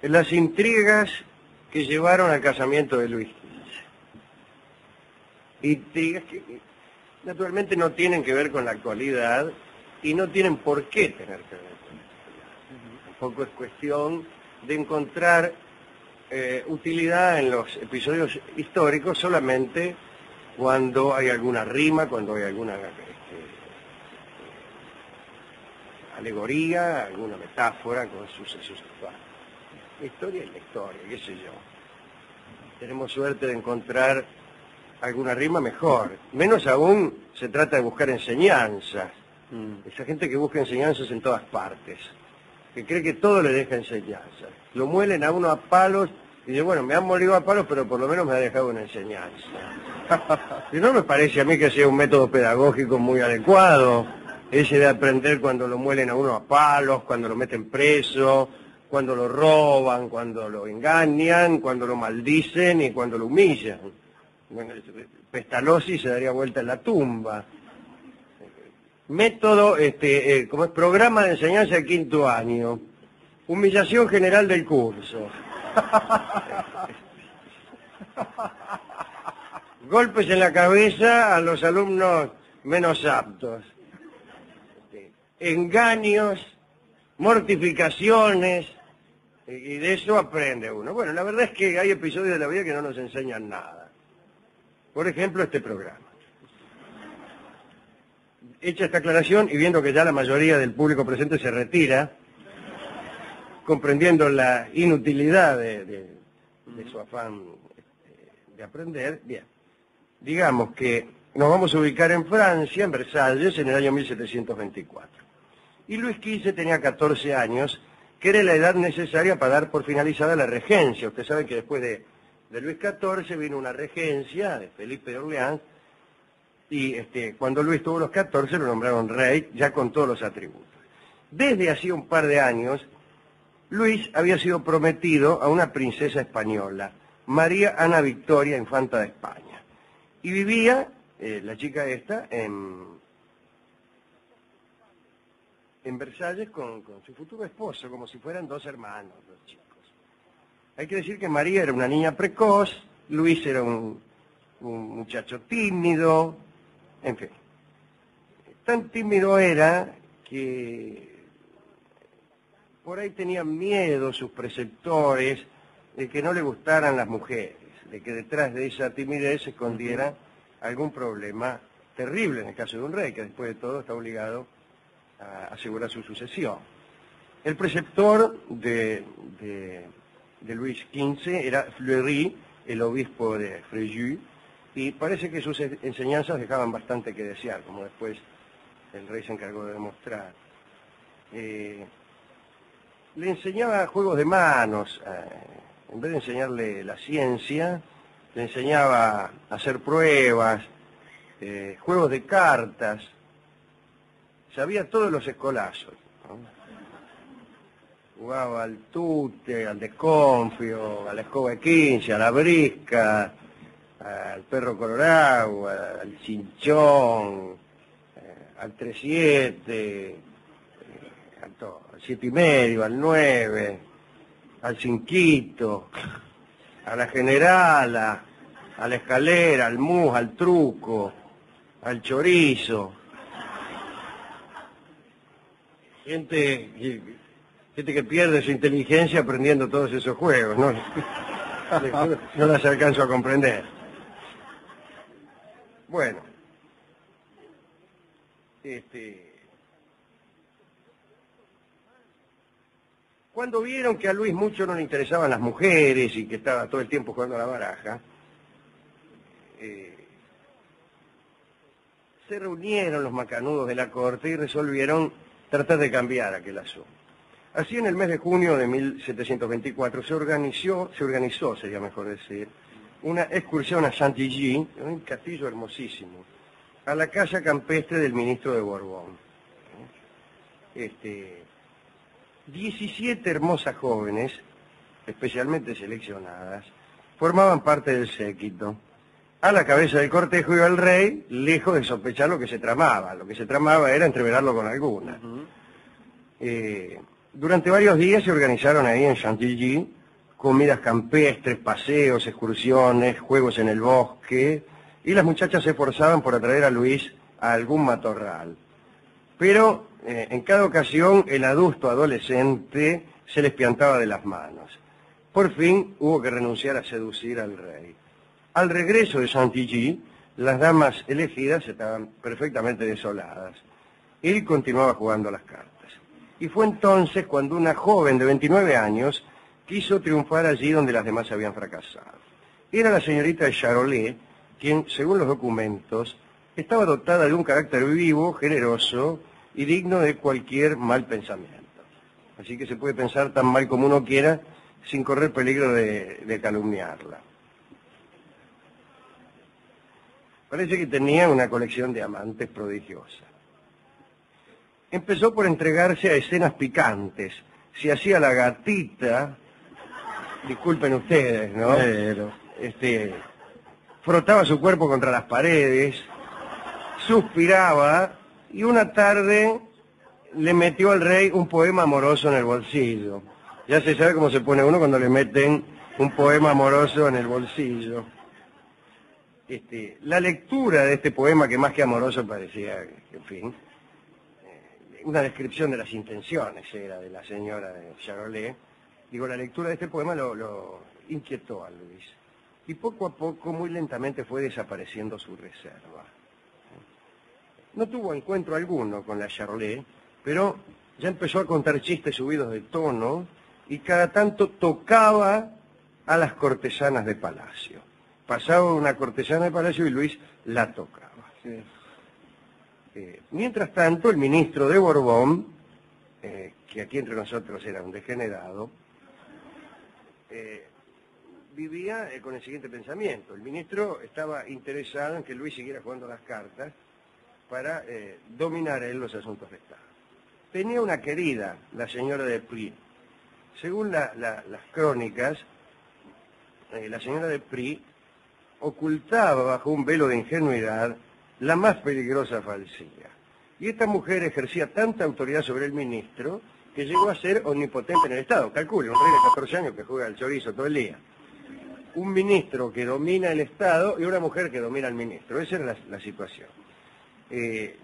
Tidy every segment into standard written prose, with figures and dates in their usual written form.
las intrigas que llevaron al casamiento de Luis XV. Intrigas que naturalmente no tienen que ver con la actualidad y no tienen por qué tener que ver con la actualidad. Tampoco es cuestión de encontrar utilidad en los episodios históricos solamente cuando hay alguna rima, cuando hay alguna alegoría, alguna metáfora con sucesos actuales. La historia es la historia, qué sé yo. Tenemos suerte de encontrar alguna rima mejor. Menos aún se trata de buscar enseñanzas. Esa gente que busca enseñanzas en todas partes, que cree que todo le deja enseñanzas. Lo muelen a uno a palos y dice, bueno, me han molido a palos, pero por lo menos me ha dejado una enseñanza. Y no me parece a mí que sea un método pedagógico muy adecuado, ese de aprender cuando lo muelen a uno a palos, cuando lo meten preso, cuando lo roban, cuando lo engañan, cuando lo maldicen y cuando lo humillan. Bueno, Pestalozzi se daría vuelta en la tumba. Método, como es programa de enseñanza de 5º año. Humillación general del curso. Golpes en la cabeza a los alumnos menos aptos. Engaños, mortificaciones, y de eso aprende uno. Bueno, la verdad es que hay episodios de la vida que no nos enseñan nada. Por ejemplo, este programa. Hecha esta aclaración y viendo que ya la mayoría del público presente se retira, comprendiendo la inutilidad de su afán de aprender, bien, digamos que nos vamos a ubicar en Francia, en Versalles, en el año 1724. Y Luis XV tenía 14 años, que era la edad necesaria para dar por finalizada la regencia. Usted sabe que después de Luis XIV vino una regencia de Felipe de Orleans, y cuando Luis tuvo los 14 lo nombraron rey, ya con todos los atributos. Desde hacía un par de años, Luis había sido prometido a una princesa española, María Ana Victoria, infanta de España. Y vivía, la chica esta, en Versalles con su futuro esposo, como si fueran dos hermanos, los chicos. Hay que decir que María era una niña precoz, Luis era un muchacho tímido, en fin. Tan tímido era que por ahí tenían miedo sus preceptores de que no le gustaran las mujeres, de que detrás de esa timidez se escondiera algún problema terrible en el caso de un rey, que después de todo está obligado a asegurar su sucesión. El preceptor de Luis XV era Fleury, el obispo de Fréjus, y parece que sus enseñanzas dejaban bastante que desear, como después el rey se encargó de demostrar. Le enseñaba juegos de manos, en vez de enseñarle la ciencia, le enseñaba a hacer pruebas, juegos de cartas, sabía todos los escolazos, ¿no? Jugaba al tute, al desconfio, a la escoba de 15, a la brisca, al perro colorado, al cinchón, al 3-7, al 7,5, al 9, al cinquito, a la generala, a la escalera, al mus, al truco, al chorizo. Gente que pierde su inteligencia aprendiendo todos esos juegos, ¿no? No las alcanzo a comprender. Bueno, cuando vieron que a Luis mucho no le interesaban las mujeres y que estaba todo el tiempo jugando a la baraja, se reunieron los macanudos de la corte y resolvieron tratar de cambiar aquel asunto. Así, en el mes de junio de 1724 se organizó, sería mejor decir, una excursión a Chantilly, un castillo hermosísimo, a la casa campestre del ministro de Borbón. 17 hermosas jóvenes, especialmente seleccionadas, formaban parte del séquito. A la cabeza del cortejo iba el rey, lejos de sospechar lo que se tramaba. Lo que se tramaba era entreverarlo con alguna. Durante varios días se organizaron ahí en Chantilly comidas campestres, paseos, excursiones, juegos en el bosque, y las muchachas se esforzaban por atraer a Luis a algún matorral. Pero en cada ocasión el adusto adolescente se les piantaba de las manos. Por fin hubo que renunciar a seducir al rey. Al regreso de Chantilly, las damas elegidas estaban perfectamente desoladas. Él continuaba jugando a las cartas. Y fue entonces cuando una joven de 29 años quiso triunfar allí donde las demás habían fracasado. Era la señorita de Charolais, quien, según los documentos, estaba dotada de un carácter vivo, generoso y digno de cualquier mal pensamiento. Así que se puede pensar tan mal como uno quiera sin correr peligro de calumniarla. Parece que tenía una colección de amantes prodigiosa. Empezó por entregarse a escenas picantes. Se hacía la gatita, disculpen ustedes, ¿no? Pero... frotaba su cuerpo contra las paredes, suspiraba y una tarde le metió al rey un poema amoroso en el bolsillo. Ya se sabe cómo se pone uno cuando le meten un poema amoroso en el bolsillo. La lectura de este poema, que más que amoroso parecía, en fin, una descripción de las intenciones era de la señora de Charolais. Digo, la lectura de este poema lo inquietó a Luis. Y poco a poco, muy lentamente, fue desapareciendo su reserva. No tuvo encuentro alguno con la Charolais, pero ya empezó a contar chistes subidos de tono y cada tanto tocaba a las cortesanas de palacio. Pasaba una cortesana de palacio y Luis la tocaba. Sí. Mientras tanto, el ministro de Borbón, que aquí entre nosotros era un degenerado, vivía con el siguiente pensamiento. El ministro estaba interesado en que Luis siguiera jugando las cartas para dominar él los asuntos de Estado. Tenía una querida, la señora de Prie. Según las crónicas, la señora de Prie ocultaba bajo un velo de ingenuidad la más peligrosa falsía. Y esta mujer ejercía tanta autoridad sobre el ministro que llegó a ser omnipotente en el Estado. Calcule, un rey de 14 años que juega al chorizo todo el día. Un ministro que domina el Estado y una mujer que domina al ministro. Esa era la situación.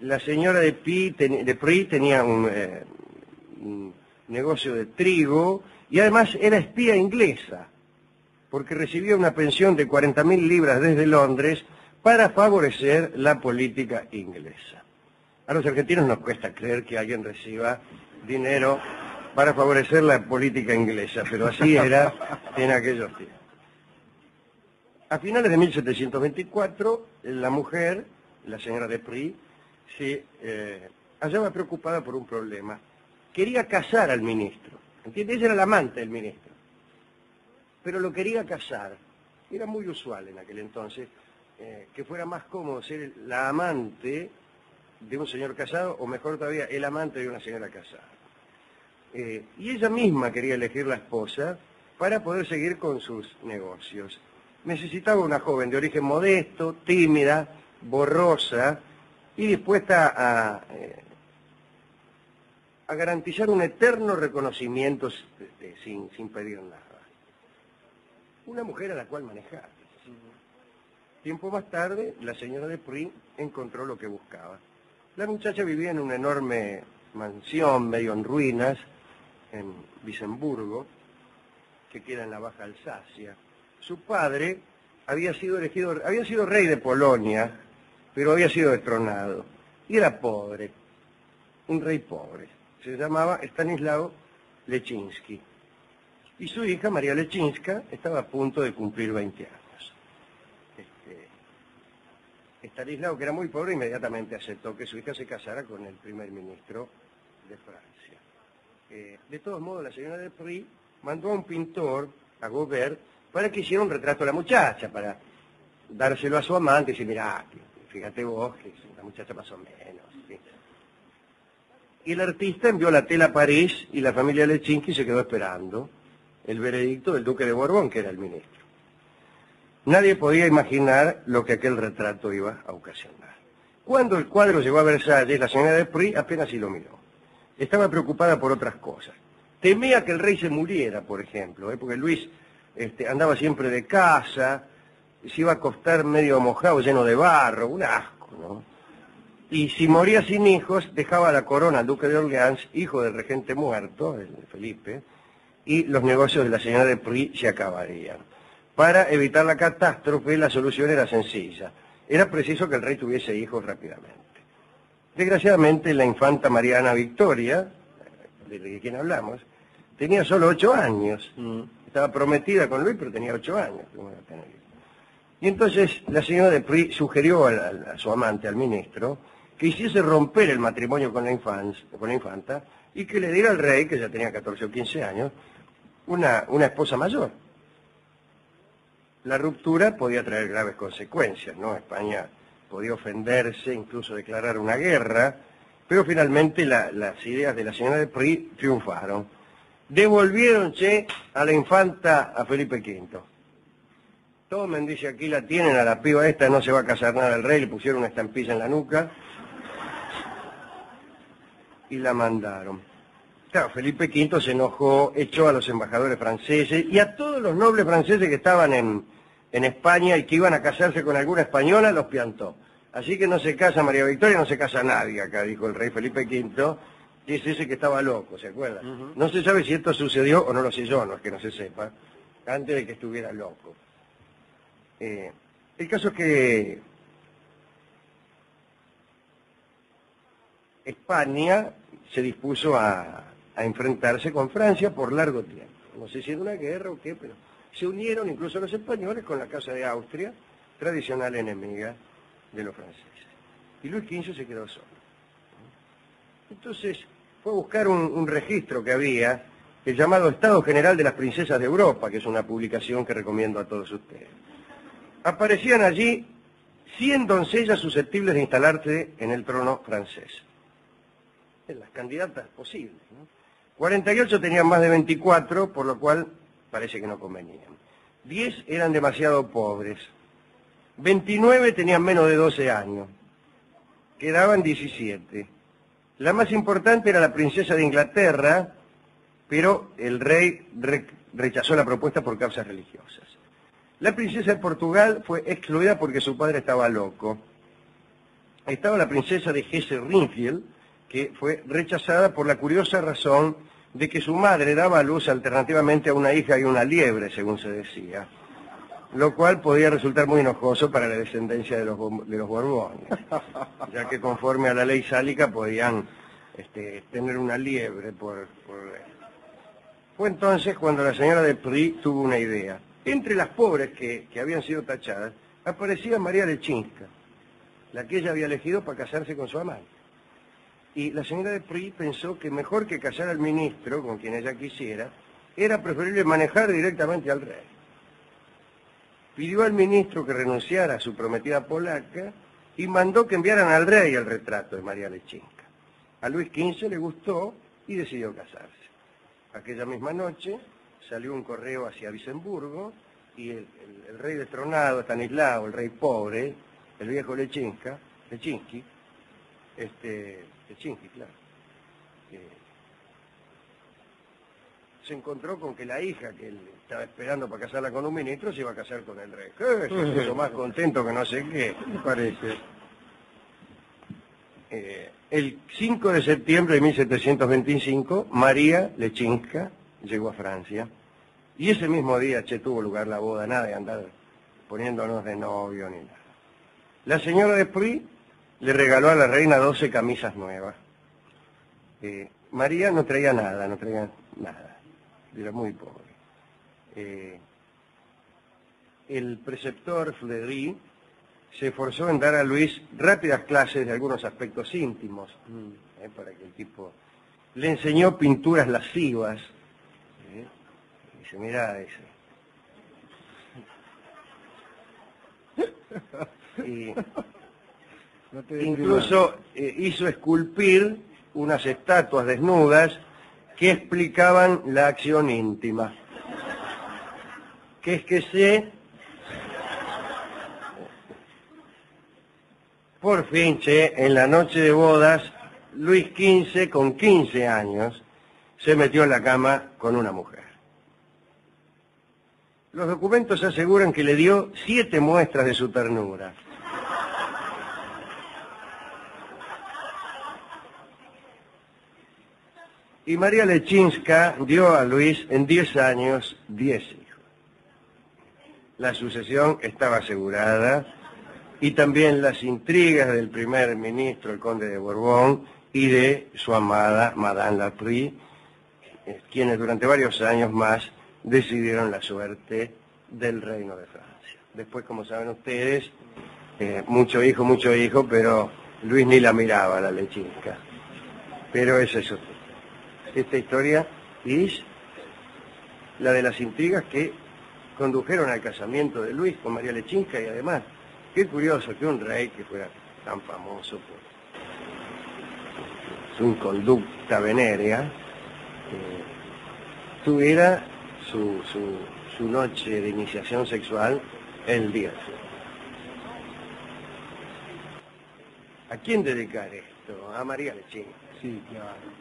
La señora de Prie tenía un negocio de trigo y además era espía inglesa, porque recibía una pensión de 40.000 libras desde Londres para favorecer la política inglesa. A los argentinos nos cuesta creer que alguien reciba dinero para favorecer la política inglesa, pero así era en aquellos tiempos. A finales de 1724, la mujer, la señora de Prie, se hallaba preocupada por un problema. Quería casar al ministro, ¿entiende? Ella era la amante del ministro, pero lo quería casar. Era muy usual en aquel entonces que fuera más cómodo ser la amante de un señor casado, o mejor todavía, el amante de una señora casada. Y ella misma quería elegir la esposa para poder seguir con sus negocios. Necesitaba una joven de origen modesto, tímida, borrosa y dispuesta a garantizar un eterno reconocimiento sin pedir nada. Una mujer a la cual manejar. Tiempo más tarde, la señora de Prie encontró lo que buscaba. La muchacha vivía en una enorme mansión, medio en ruinas, en Vicenburgo, que queda en la Baja Alsacia. Su padre había sido rey de Polonia, pero había sido destronado. Y era pobre, un rey pobre. Se llamaba Stanislao Leszczynski. Y su hija, María Leszczynska, estaba a punto de cumplir 20 años. Stanislao, que era muy pobre, inmediatamente aceptó que su hija se casara con el primer ministro de Francia. De todos modos, la señora de Prie mandó a un pintor, a Gaubert, para que hiciera un retrato de la muchacha, para dárselo a su amante y decir, mirá, fíjate vos, que la muchacha más o menos. ¿Sí? Y el artista envió la tela a París y la familia Leszczynski se quedó esperando el veredicto del duque de Borbón, que era el ministro. Nadie podía imaginar lo que aquel retrato iba a ocasionar. Cuando el cuadro llegó a Versalles, la señora de Prie apenas sí lo miró. Estaba preocupada por otras cosas. temía que el rey se muriera, por ejemplo, porque Luis andaba siempre de casa, se iba a acostar medio mojado, lleno de barro, un asco, ¿no? Y si moría sin hijos, dejaba la corona al duque de Orleans, hijo del regente muerto, el Felipe, y los negocios de la señora de Prie se acabarían. Para evitar la catástrofe, la solución era sencilla. Era preciso que el rey tuviese hijos rápidamente. Desgraciadamente, la infanta Mariana Victoria, de quien hablamos, tenía solo 8 años. Estaba prometida con Luis, pero tenía 8 años. Y entonces la señora de Prie sugirió a su amante, al ministro, que hiciese romper el matrimonio con la infanta y que le diera al rey, que ya tenía 14 o 15 años, una esposa mayor. La ruptura podía traer graves consecuencias, ¿no? España podía ofenderse, incluso declarar una guerra, pero finalmente las ideas de la señora de Prie triunfaron. Devolvieron, a la infanta a Felipe V. Tomen, dice, aquí la tienen a la piba esta, no se va a casar nada el rey, le pusieron una estampilla en la nuca y la mandaron. Claro, Felipe V se enojó, echó a los embajadores franceses y a todos los nobles franceses que estaban en España y que iban a casarse con alguna española, los piantó. Así que no se casa María Victoria, no se casa nadie acá, dijo el rey Felipe V, que es ese que estaba loco, ¿se acuerdan? No se sabe si esto sucedió o no lo sé yo, no es que no se sepa, antes de que estuviera loco. El caso es que España se dispuso a enfrentarse con Francia por largo tiempo. No sé si era una guerra o qué, pero se unieron incluso los españoles con la Casa de Austria, tradicional enemiga de los franceses. Y Luis XV se quedó solo. Entonces fue a buscar un registro que había, el llamado Estado General de las Princesas de Europa, que es una publicación que recomiendo a todos ustedes. Aparecían allí 100 doncellas susceptibles de instalarse en el trono francés. Las candidatas posibles, ¿no? 48 tenían más de 24, por lo cual parece que no convenían. 10 eran demasiado pobres. 29 tenían menos de 12 años. Quedaban 17. La más importante era la princesa de Inglaterra, pero el rey rechazó la propuesta por causas religiosas. La princesa de Portugal fue excluida porque su padre estaba loco. Estaba la princesa de Hesse-Rhinfield, que fue rechazada por la curiosa razón de que su madre daba a luz alternativamente a una hija y una liebre, según se decía, lo cual podía resultar muy enojoso para la descendencia de los Borbones, ya que conforme a la ley sálica podían tener una liebre por ley. Fue entonces cuando la señora de Prie tuvo una idea. Entre las pobres que habían sido tachadas, aparecía María Leczinska, la que ella había elegido para casarse con su amante. Y la señora de Prie pensó que mejor que casar al ministro, con quien ella quisiera, era preferible manejar directamente al rey. Pidió al ministro que renunciara a su prometida polaca y mandó que enviaran al rey el retrato de María Leczinska. A Luis XV le gustó y decidió casarse. Aquella misma noche salió un correo hacia Vicenburgo y el rey destronado, Estanislao, el rey pobre, el viejo Leczinski, claro, se encontró con que la hija que él estaba esperando para casarla con un ministro se iba a casar con el rey. Se puso más contento que no sé qué, me parece. El 5 de septiembre de 1725, María Leczinska llegó a Francia. Y ese mismo día, tuvo lugar la boda, nada de andar poniéndonos de novio ni nada. La señora de Prie le regaló a la reina 12 camisas nuevas. María no traía nada, era muy pobre. El preceptor Fleury se esforzó en dar a Luis rápidas clases de algunos aspectos íntimos, para que el tipo le enseñó pinturas lascivas. Dice, mirá ese. Y incluso hizo esculpir unas estatuas desnudas que explicaban la acción íntima. Que es que por fin, en la noche de bodas, Luis XV, con 15 años, se metió en la cama con una mujer. Los documentos aseguran que le dio 7 muestras de su ternura. Y María Lechinska dio a Luis en 10 años 10 hijos. La sucesión estaba asegurada y también las intrigas del primer ministro, el conde de Borbón, y de su amada Madame Latry, quienes durante varios años más decidieron la suerte del reino de Francia. Después, como saben ustedes, mucho hijo, pero Luis ni la miraba, la Lechinska. Pero es eso. Esta historia es la de las intrigas que condujeron al casamiento de Luis con María Lechinska, y además, qué curioso que un rey que fuera tan famoso por su conducta venérea, tuviera su noche de iniciación sexual el día. ¿A quién dedicar esto? A María Lechinska. Sí, claro.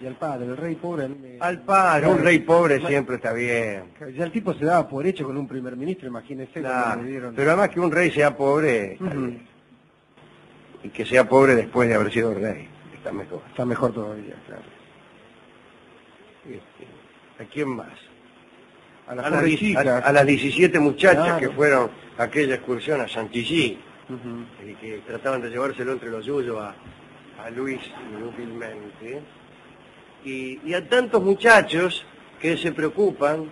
Y al padre, el rey pobre... Al padre, un rey pobre siempre está bien. Ya el tipo se daba por hecho con un primer ministro, imagínese. Claro, le dieron... pero además que un rey sea pobre, y que sea pobre después de haber sido rey, está mejor. Está mejor todavía, claro. ¿A quién más? A las chicas. A las 17 muchachas, claro, que fueron a aquella excursión a Chantilly, uh-huh, y que trataban de llevárselo entre los suyos a Luis inútilmente. Y a tantos muchachos que se preocupan,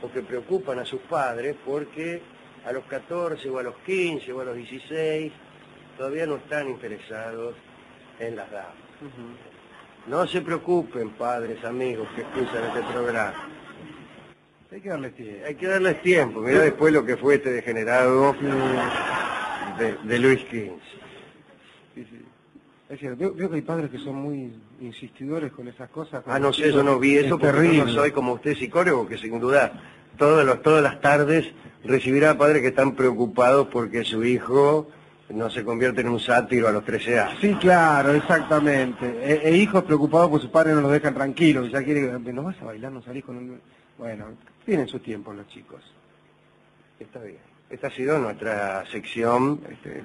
o que preocupan a sus padres, porque a los 14 o a los 15 o a los 16 todavía no están interesados en las damas. uh-huh. No se preocupen, padres, amigos, que escuchan este programa. Hay que darles tiempo. Hay que darles tiempo. Mirá después lo que fue este degenerado de Luis XV. Sí, sí. Es cierto, veo que hay padres que son muy insistidores con esas cosas. Ah, no sé, yo no vi eso porque yo no soy como usted psicólogo, que sin duda todas las tardes recibirá a padres que están preocupados porque su hijo no se convierte en un sátiro a los 13 años. Sí, claro, exactamente. E hijos preocupados porque sus padres no los dejan tranquilos. Ya quiere, ¿no vas a bailar? ¿No salís con un...? Bueno, tienen su tiempo los chicos. Está bien. Esta ha sido nuestra sección...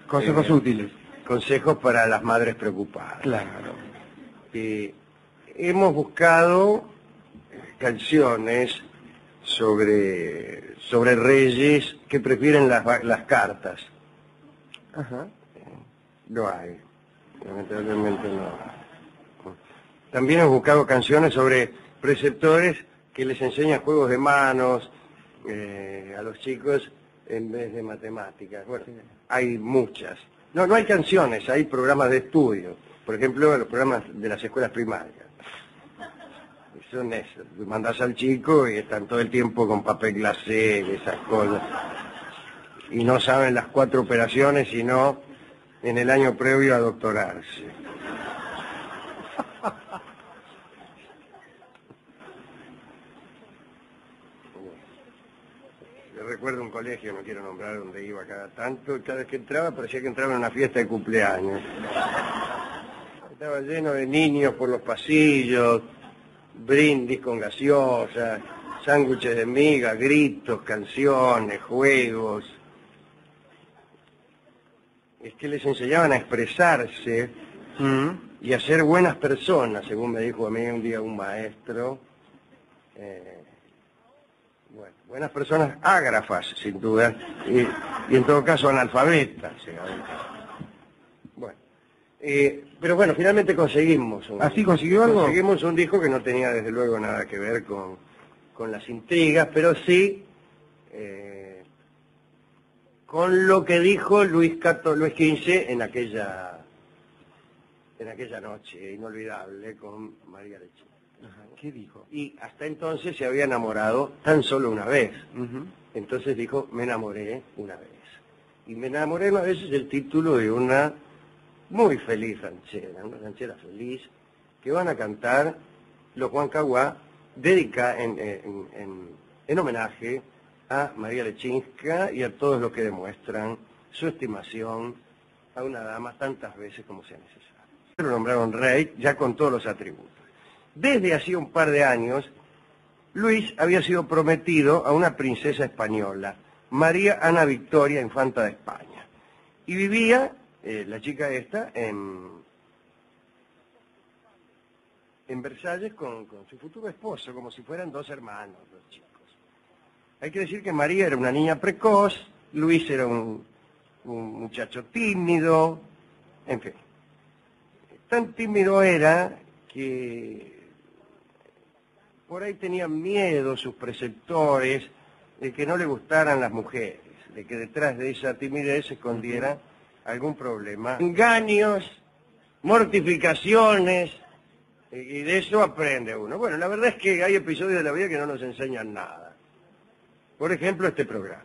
consejos útiles. Consejos para las madres preocupadas. Claro. Hemos buscado canciones sobre reyes que prefieren las cartas. Ajá. No hay. Lamentablemente no. También hemos buscado canciones sobre preceptores que les enseñan juegos de manos a los chicos en vez de matemáticas. Bueno, hay muchas. No hay canciones, hay programas de estudio. Por ejemplo, los programas de las escuelas primarias. Son esos. Mandás al chico y están todo el tiempo con papel glacé, esas cosas. Y no saben las 4 operaciones, sino en el año previo a doctorarse. Recuerdo un colegio, no quiero nombrar, donde iba cada tanto, y cada vez que entraba parecía que entraba en una fiesta de cumpleaños. Estaba lleno de niños por los pasillos, brindis con gaseosa, sándwiches de miga, gritos, canciones, juegos. Es que les enseñaban a expresarse y a ser buenas personas, según me dijo a mí un día un maestro. Bueno, buenas personas ágrafas, sin duda, y en todo caso analfabetas. Bueno, pero bueno, finalmente conseguimos. ¿Así consiguió algo? Conseguimos un disco que no tenía desde luego nada que ver con las intrigas, pero sí con lo que dijo Luis XV en aquella noche inolvidable con María Lechinska. ¿Qué dijo? Y hasta entonces se había enamorado tan solo una vez. Entonces dijo, me enamoré una vez. Y me enamoré una vez es el título de una muy feliz ranchera, una ranchera feliz, que van a cantar los Huancahuá, en homenaje a María Lechinska y a todos los que demuestran su estimación a una dama tantas veces como sea necesario. lo nombraron rey, ya con todos los atributos. Desde hacía un par de años, Luis había sido prometido a una princesa española, María Ana Victoria, infanta de España. Y vivía, la chica esta, en Versalles con su futuro esposo, como si fueran dos hermanos, los chicos. Hay que decir que María era una niña precoz, Luis era un muchacho tímido, en fin. Tan tímido era que por ahí tenían miedo sus preceptores de que no le gustaran las mujeres, de que detrás de esa timidez se escondiera algún problema. Engaños, mortificaciones, y de eso aprende uno. Bueno, la verdad es que hay episodios de la vida que no nos enseñan nada. Por ejemplo, este programa.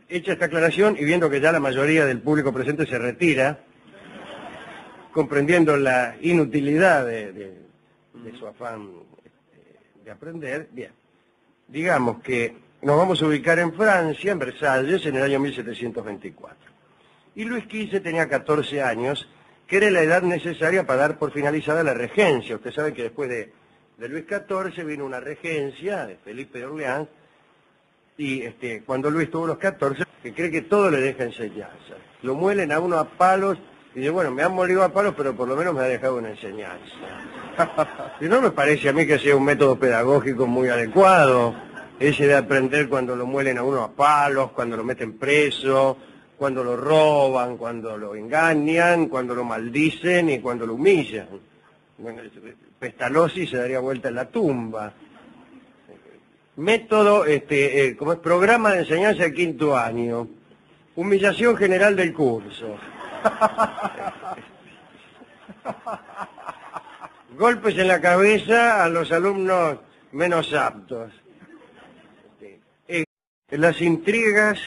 Hecha esta aclaración y viendo que ya la mayoría del público presente se retira, comprendiendo la inutilidad de su afán de aprender, bien, digamos que nos vamos a ubicar en Francia, en Versalles, en el año 1724. Y Luis XV tenía 14 años, que era la edad necesaria para dar por finalizada la regencia. Usted sabe que después de Luis XIV vino una regencia de Felipe de Orleans, y cuando Luis tuvo los 14, que cree que todo le deja enseñanza. Lo muelen a uno a palos, y dice, bueno, me han molido a palos, pero por lo menos me ha dejado una enseñanza. Y no me parece a mí que sea un método pedagógico muy adecuado, ese de aprender cuando lo muelen a uno a palos, cuando lo meten preso, cuando lo roban, cuando lo engañan, cuando lo maldicen y cuando lo humillan. Bueno, Pestalozzi se daría vuelta en la tumba. Método, como es programa de enseñanza de 5º año. Humillación general del curso. Golpes en la cabeza a los alumnos menos aptos. Las intrigas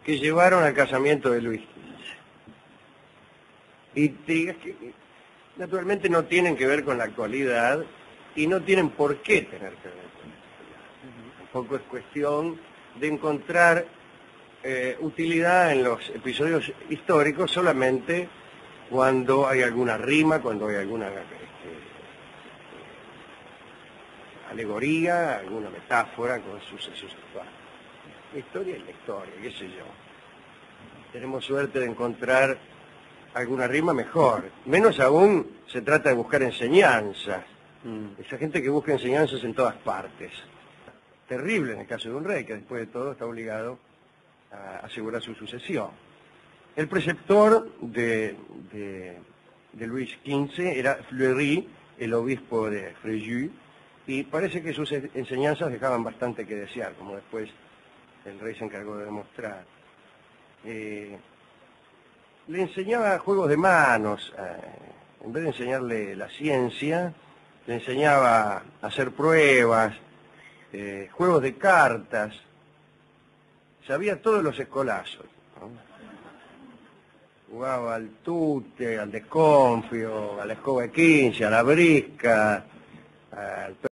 que llevaron al casamiento de Luis XV. Intrigas que naturalmente no tienen que ver con la actualidad y no tienen por qué tener que ver con la actualidad. Tampoco es cuestión de encontrar utilidad en los episodios históricos solamente cuando hay alguna rima, cuando hay alguna alegoría, alguna metáfora con sucesos actuales. La historia es la historia, qué sé yo. Tenemos suerte de encontrar alguna rima mejor. Menos aún se trata de buscar enseñanzas. Esa gente que busca enseñanzas en todas partes. Terrible en el caso de un rey, que después de todo está obligado a asegurar su sucesión. El preceptor de Luis XV era Fleury, el obispo de Fréjus, y parece que sus enseñanzas dejaban bastante que desear, como después el rey se encargó de demostrar. Le enseñaba juegos de manos, en vez de enseñarle la ciencia, le enseñaba a hacer pruebas, juegos de cartas, sabía todos los escolazos, ¿no? Jugaba al tute, al desconfio, a la escoba de 15, a la brisca, al